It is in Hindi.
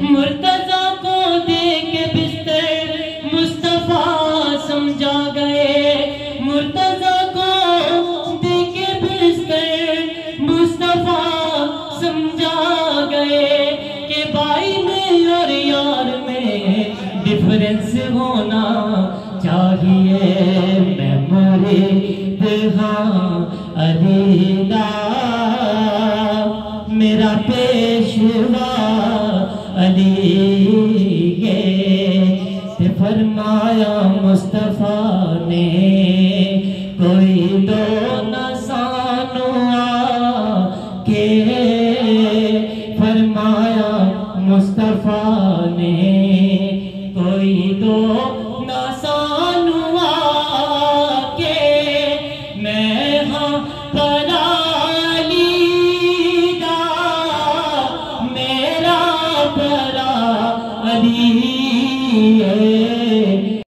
मुर्तजा को देख बिस्तर मुस्तफा समझा गए। मुर्तजा को देख बिस्तर मुस्तफा समझा गए कि भाई में और यार में डिफरेंस होना चाहिए। मैं मुरीद हाँ अली दा, मेरा पेशवा अली के फरमाया मुस्तफा ने कोई दो न सानो के। फरमाया मुस्तफा ने कोई दो न सानो के। मैं हाँ अली